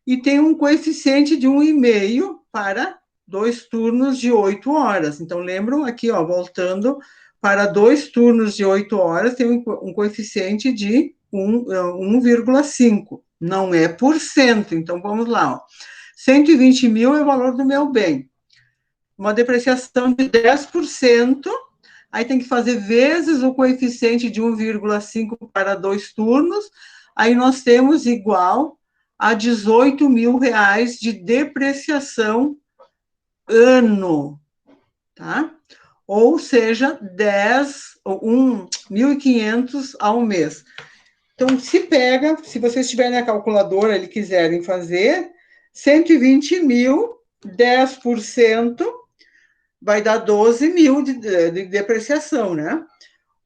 E tem um coeficiente de 1,5 para 2 turnos de 8 horas. Então, lembram aqui, ó, voltando, para 2 turnos de 8 horas, tem um coeficiente de 1,5. Não é por cento. Então, vamos lá, ó. 120 mil é o valor do meu bem. Uma depreciação de 10%, aí tem que fazer vezes o coeficiente de 1,5 para 2 turnos, aí nós temos igual a 18 mil reais de depreciação ano, tá? Ou seja, 1.500 ao mês. Então, se vocês tiverem a calculadora e quiserem fazer, 120 mil, 10%, vai dar 12 mil de depreciação, né?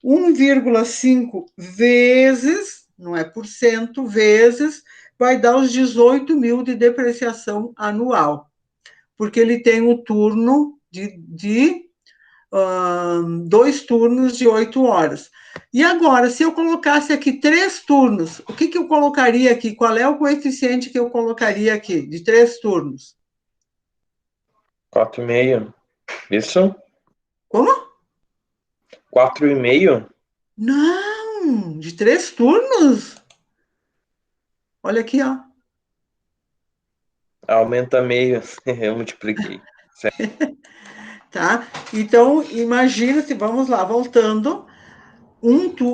1,5 vezes, não é por cento, vezes, vai dar os 18 mil de depreciação anual, porque ele tem um turno de 2 turnos de 8 horas. E agora, se eu colocasse aqui 3 turnos, o que eu colocaria aqui? Qual é o coeficiente que eu colocaria aqui, de 3 turnos? 4,5. Isso? Como? 4,5? Não, de 3 turnos? Olha aqui, ó. Aumenta meio. Eu multipliquei. Tá? Então, imagina se, vamos lá, voltando,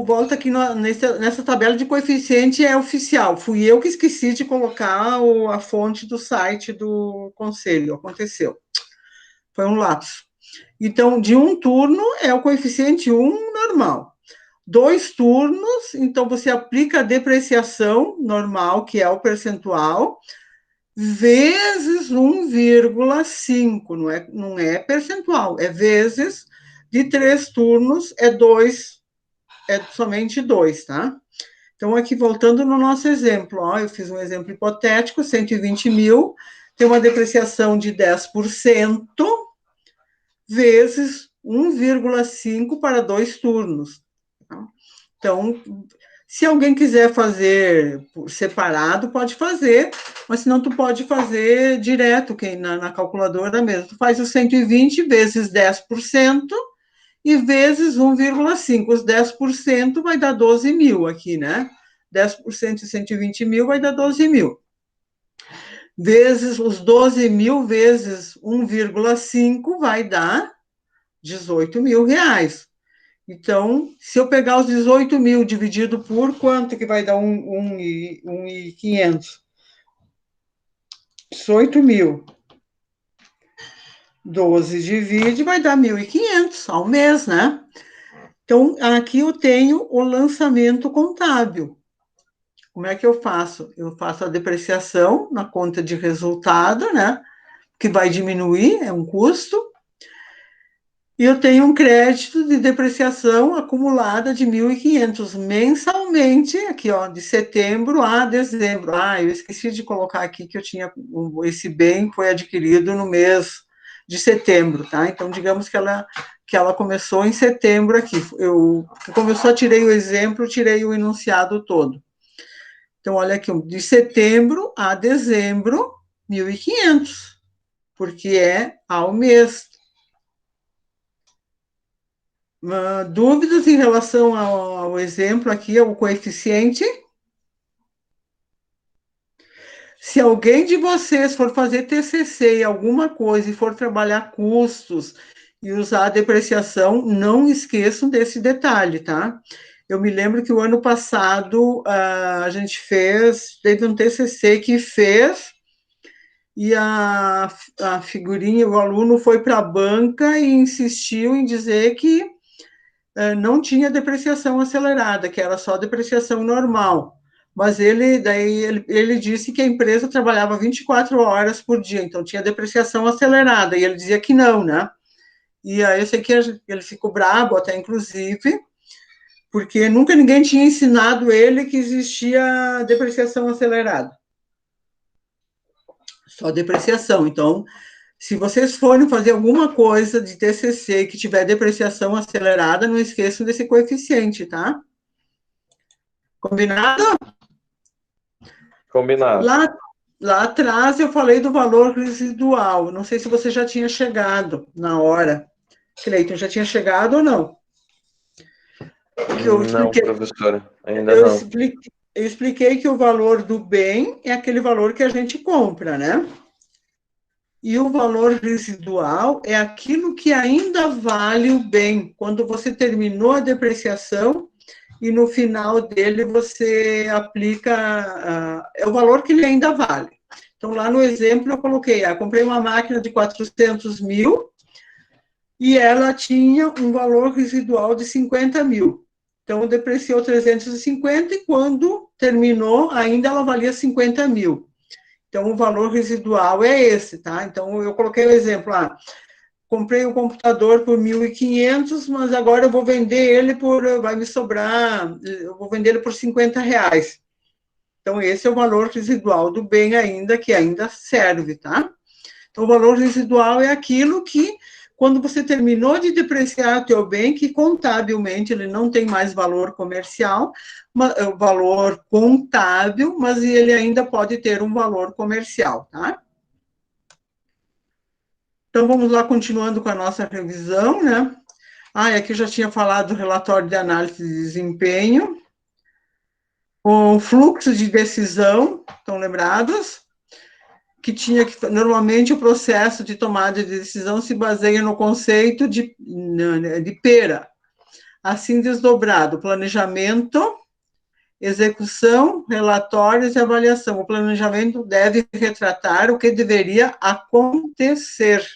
volta aqui nessa tabela de coeficiente é oficial. Fui eu que esqueci de colocar a fonte do site do conselho, aconteceu. Foi um lapso. Então, de 1 turno é o coeficiente 1 normal. 2 turnos, então você aplica a depreciação normal, que é o percentual, vezes 1,5, não é percentual, é vezes, de 3 turnos é 2, é somente 2, tá? Então, aqui, voltando no nosso exemplo, ó, eu fiz um exemplo hipotético, 120 mil, tem uma depreciação de 10%, vezes 1,5 para 2 turnos. Tá? Então, se alguém quiser fazer separado, pode fazer, mas senão tu pode fazer direto, na calculadora mesmo. Tu faz os 120 vezes 10% e vezes 1,5. Os 10% vai dar 12 mil aqui, né? 10% de 120 mil vai dar 12 mil. Vezes os 12 mil vezes 1,5 vai dar 18 mil reais. Então, se eu pegar os 18 mil dividido por quanto que vai dar 1.500? 18 mil. 12 divide, vai dar 1.500 ao mês, né? Então, aqui eu tenho o lançamento contábil. Como é que eu faço? Eu faço a depreciação na conta de resultado, né? Que vai diminuir, é um custo. E eu tenho um crédito de depreciação acumulada de 1.500 mensalmente, aqui, ó, de setembro a dezembro. Ah, eu esqueci de colocar aqui que eu tinha esse bem foi adquirido no mês de setembro, tá? Então, digamos que ela começou em setembro aqui. Como eu só tirei o exemplo, tirei o enunciado todo. Então, olha aqui, de setembro a dezembro, 1.500, porque é ao mês. Dúvidas em relação ao exemplo aqui, ao coeficiente? Se alguém de vocês for fazer TCC e alguma coisa e for trabalhar custos e usar a depreciação, não esqueçam desse detalhe, tá? Eu me lembro que o ano passado a gente teve um TCC que fez e a figurinha, o aluno foi para a banca e insistiu em dizer que não tinha depreciação acelerada, que era só depreciação normal. Mas ele disse que a empresa trabalhava 24 horas por dia, então tinha depreciação acelerada, e ele dizia que não, né? E aí eu sei que ele ficou brabo até, inclusive, porque nunca ninguém tinha ensinado ele que existia depreciação acelerada. Só depreciação. Então, se vocês forem fazer alguma coisa de TCC que tiver depreciação acelerada, não esqueçam desse coeficiente, tá? Combinado? Combinado. Lá atrás eu falei do valor residual. Não sei se você já tinha chegado na hora. Cleiton, já tinha chegado ou não? Não, professora, ainda Eu não. expliquei que o valor do bem é aquele valor que a gente compra, né? E o valor residual é aquilo que ainda vale o bem. Quando você terminou a depreciação e no final dele você aplica, é o valor que ele ainda vale. Então, lá no exemplo eu coloquei, comprei uma máquina de 400 mil e ela tinha um valor residual de 50 mil. Então, depreciou 350 e quando terminou, ainda ela valia 50 mil. Então, o valor residual é esse, tá? Então, eu coloquei o exemplo, comprei um computador por 1.500, mas agora eu vou vender ele vai me sobrar, eu vou vender ele por 50 reais. Então, esse é o valor residual do bem ainda, que ainda serve, tá? Então, o valor residual é aquilo que, quando você terminou de depreciar o teu bem, que contabilmente ele não tem mais valor comercial, valor contábil, mas ele ainda pode ter um valor comercial, tá? Então, vamos lá, continuando com a nossa revisão, né? Aqui eu já tinha falado do relatório de análise de desempenho, o fluxo de decisão, estão lembrados? Normalmente o processo de tomada de decisão se baseia no conceito de pera, assim desdobrado, planejamento, execução, relatórios e avaliação. O planejamento deve retratar o que deveria acontecer.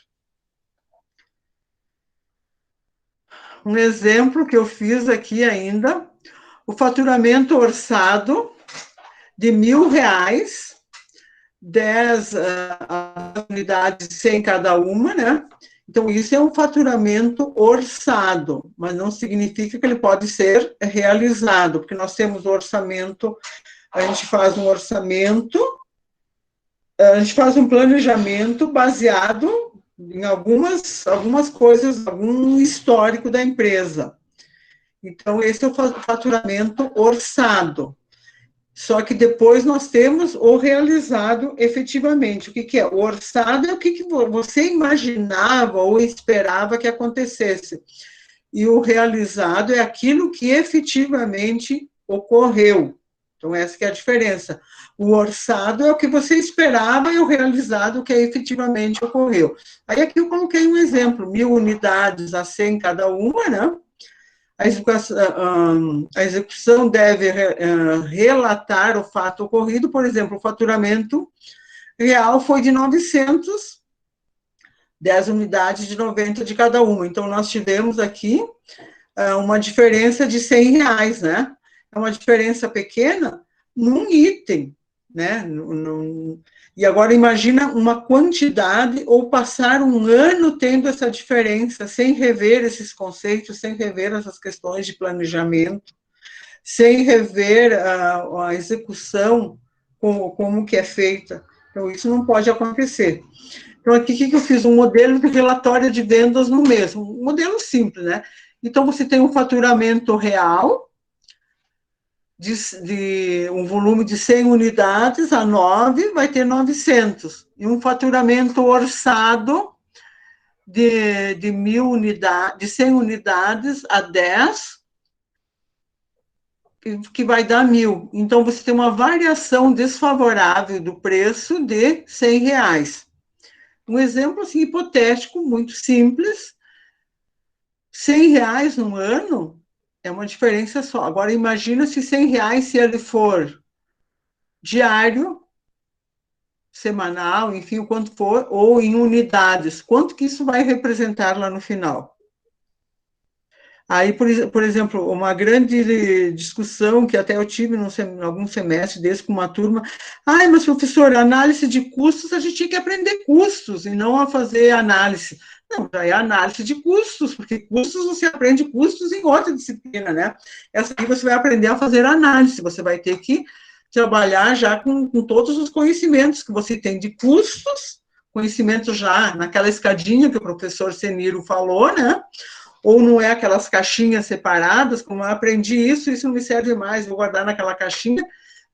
Um exemplo que eu fiz aqui ainda, o faturamento orçado de R$1.000, 10 unidades, 100 cada uma, né? Então, isso é um faturamento orçado, mas não significa que ele pode ser realizado, porque nós temos o orçamento, a gente faz um orçamento, a gente faz um planejamento baseado em algumas coisas, algum histórico da empresa. Então, esse é o faturamento orçado. Só que depois nós temos o realizado efetivamente. O que é? O orçado é o que você imaginava ou esperava que acontecesse. E o realizado é aquilo que efetivamente ocorreu. Então, essa que é a diferença. O orçado é o que você esperava e o realizado é o que efetivamente ocorreu. Aí aqui eu coloquei um exemplo, 1.000 unidades a 100 cada uma, né? A execução deve relatar o fato ocorrido, por exemplo, o faturamento real foi de 900, 10 unidades de 90 de cada uma. Então, nós tivemos aqui uma diferença de R$100, né? É uma diferença pequena num item, né? E agora imagina uma quantidade ou passar um ano tendo essa diferença, sem rever esses conceitos, sem rever essas questões de planejamento, sem rever a execução, como que é feita. Então, isso não pode acontecer. Então, aqui, o que eu fiz? Um modelo de relatório de vendas no mês, um modelo simples, né? Então, você tem um faturamento real, de um volume de 100 unidades a 9, vai ter 900. E um faturamento orçado de 1.000 unidades, de 100 unidades a 10, que vai dar 1.000. Então, você tem uma variação desfavorável do preço de R$100. Um exemplo assim, hipotético, muito simples, R$100 no ano é uma diferença só. Agora, imagina se R$100, se ele for diário, semanal, enfim, o quanto for, ou em unidades, quanto que isso vai representar lá no final? Aí, por exemplo, uma grande discussão que até eu tive em algum semestre desse com uma turma, mas professor, análise de custos, a gente tinha que aprender custos e não a fazer análise. Não, já é análise de custos, porque custos você aprende custos em outra disciplina, né? Essa aqui você vai aprender a fazer análise, você vai ter que trabalhar já com todos os conhecimentos que você tem de custos, conhecimento já naquela escadinha que o professor Seniro falou, né? Ou não é aquelas caixinhas separadas, como eu aprendi isso não me serve mais, vou guardar naquela caixinha,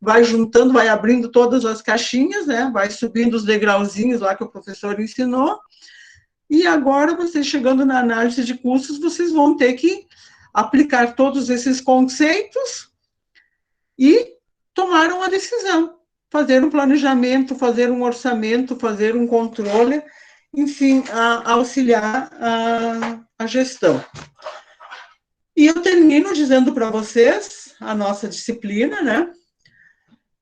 vai juntando, vai abrindo todas as caixinhas, né? Vai subindo os degrauzinhos lá que o professor ensinou, e agora, vocês chegando na análise de custos, vocês vão ter que aplicar todos esses conceitos e tomar uma decisão, fazer um planejamento, fazer um orçamento, fazer um controle, enfim, auxiliar a gestão. E eu termino dizendo para vocês a nossa disciplina, né?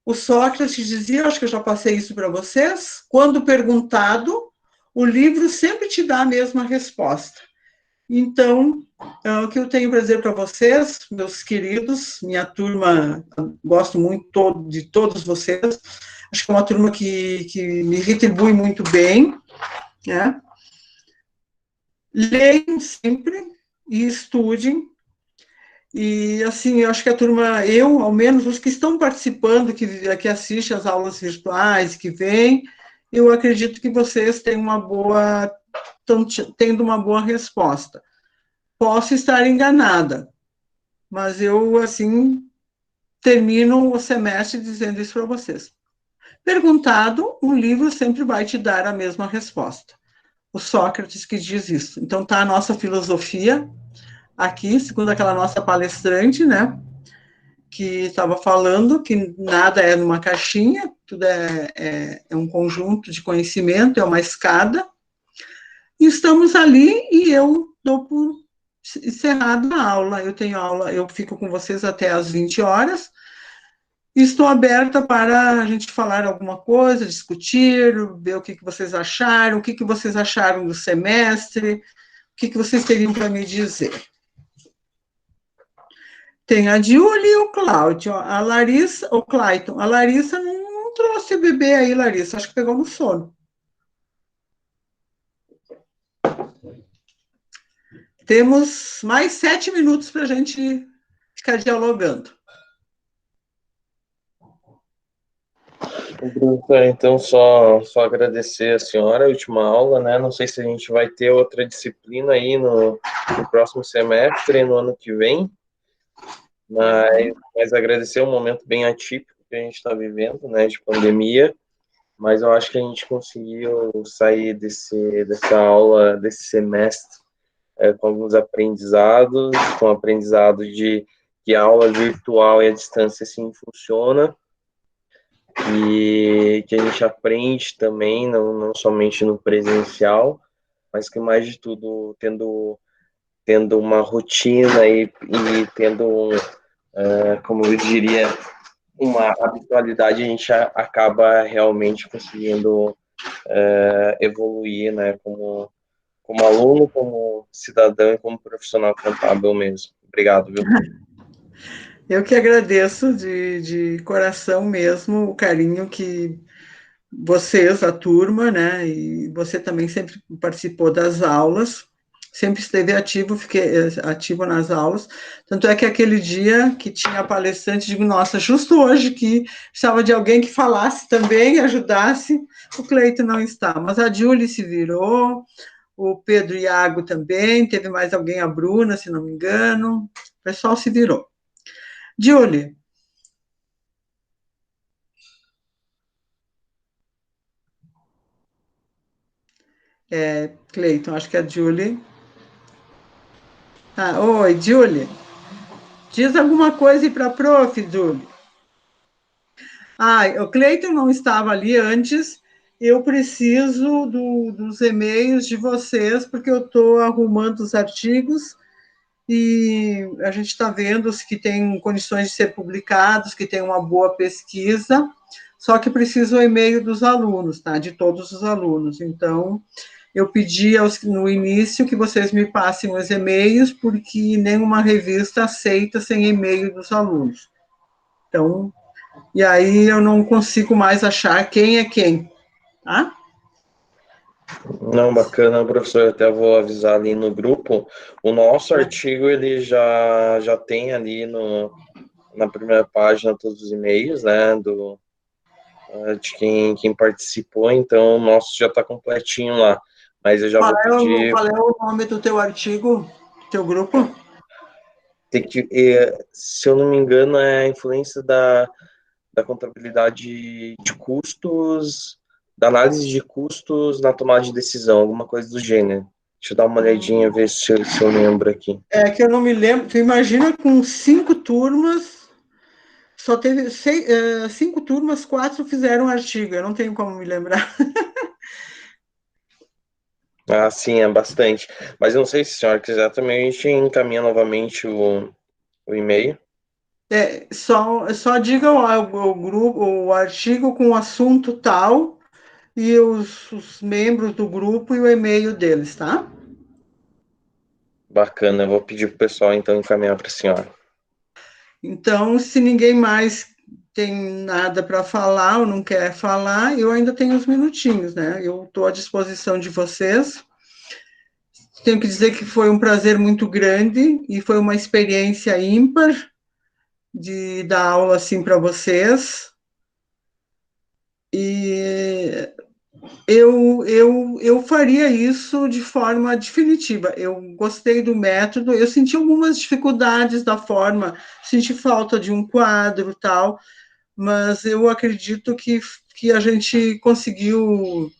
O Sócrates dizia, acho que eu já passei isso para vocês, quando perguntado, o livro sempre te dá a mesma resposta. Então, o que eu tenho para dizer para vocês, meus queridos, minha turma, gosto muito de todos vocês, acho que é uma turma que me retribui muito bem, né? Leiam sempre e estudem. E, assim, eu acho que a turma, ao menos, os que estão participando, que assistem às aulas virtuais, que vêm, eu acredito que vocês têm estão tendo uma boa resposta. Posso estar enganada, mas eu, assim, termino o semestre dizendo isso para vocês. Perguntado, um livro sempre vai te dar a mesma resposta. O Sócrates que diz isso. Então, está a nossa filosofia aqui, segundo aquela nossa palestrante, né, que estava falando que nada é numa caixinha, tudo é um conjunto de conhecimento, é uma escada, e estamos ali e eu dou por encerrada a aula. Eu tenho aula, eu fico com vocês até às 20 horas, e estou aberta para a gente falar alguma coisa, discutir, ver o que vocês acharam, o que vocês acharam do semestre, o que vocês teriam para me dizer. Tem a Julie e o Cláudio, a Larissa, o Clayton. A Larissa não trouxe o bebê aí, Larissa, acho que pegou no sono. Temos mais 7 minutos para a gente ficar dialogando. Então, só agradecer a senhora, a última aula, né? Não sei se a gente vai ter outra disciplina aí no próximo semestre, no ano que vem, mas agradecer um momento bem atípico que a gente está vivendo, né, de pandemia, mas eu acho que a gente conseguiu sair dessa aula, desse semestre, com alguns aprendizados, com o aprendizado de que a aula virtual e a distância sim funciona, e que a gente aprende também, não somente no presencial, mas que mais de tudo tendo uma rotina e tendo, como eu diria, uma habitualidade, a gente acaba realmente conseguindo evoluir, né, como aluno, como cidadão e como profissional contábil mesmo. Obrigado, viu? Eu que agradeço de coração mesmo o carinho que vocês, a turma, né, e você também sempre participou das aulas, sempre esteve ativo, fiquei ativo nas aulas, tanto é que aquele dia que tinha palestrante, digo, nossa, justo hoje que precisava de alguém que falasse também, ajudasse, o Cleito não está, mas a Julie se virou, o Pedro Iago também, teve mais alguém, a Bruna, se não me engano, o pessoal se virou. Julie. Cleiton, acho que é a Julie. Oi, Julie. Diz alguma coisa aí para a prof, Julie. O Cleiton não estava ali antes. Eu preciso dos e-mails de vocês, porque eu estou arrumando os artigos e a gente está vendo os que têm condições de ser publicados, que tem uma boa pesquisa, só que precisa o e-mail dos alunos, tá? De todos os alunos. Então, eu pedi no início que vocês me passem os e-mails, porque nenhuma revista aceita sem e-mail dos alunos. Então, e aí eu não consigo mais achar quem é quem, tá? Não, bacana, professor, até vou avisar ali no grupo. O nosso artigo, ele já tem ali na primeira página todos os e-mails, né, de quem participou, então o nosso já está completinho lá. Mas eu já vou pedir... Qual é o nome do teu artigo, do teu grupo? Se eu não me engano, é a influência da contabilidade de custos, da análise de custos na tomada de decisão, alguma coisa do gênero. Deixa eu dar uma olhadinha, ver se eu lembro aqui. É que eu não me lembro. Tu imagina com 5 turmas, só teve 5 turmas, 4 fizeram artigo. Eu não tenho como me lembrar. Ah, sim, é bastante. Mas eu não sei se a senhora quiser também, a gente encaminha novamente o e-mail. Só diga o grupo, o artigo com o assunto tal e os membros do grupo e o e-mail deles, tá? Bacana, eu vou pedir para o pessoal então encaminhar para a senhora. Então, se ninguém mais tem nada para falar ou não quer falar, eu ainda tenho uns minutinhos, né? Eu estou à disposição de vocês. Tenho que dizer que foi um prazer muito grande e foi uma experiência ímpar de dar aula assim para vocês. E eu faria isso de forma definitiva. Eu gostei do método, eu senti algumas dificuldades da forma, senti falta de um quadro tal, mas eu acredito que a gente conseguiu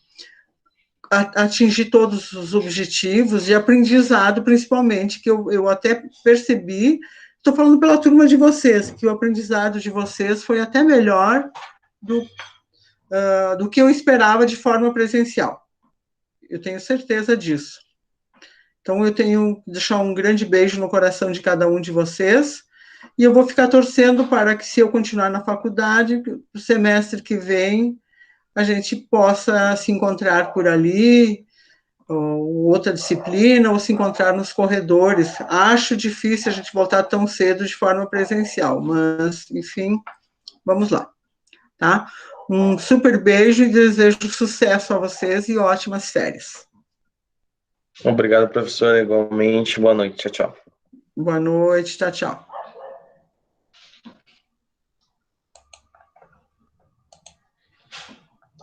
atingir todos os objetivos de aprendizado, principalmente, que eu até percebi, estou falando pela turma de vocês, que o aprendizado de vocês foi até melhor do que eu esperava de forma presencial. Eu tenho certeza disso. Então, eu tenho que deixar um grande beijo no coração de cada um de vocês, e eu vou ficar torcendo para que, se eu continuar na faculdade, o semestre que vem, a gente possa se encontrar por ali, ou outra disciplina, ou se encontrar nos corredores. Acho difícil a gente voltar tão cedo de forma presencial, mas, enfim, vamos lá, tá? Um super beijo e desejo sucesso a vocês e ótimas férias. Obrigado, professor, igualmente. Boa noite. Tchau, tchau. Boa noite, tchau, tchau.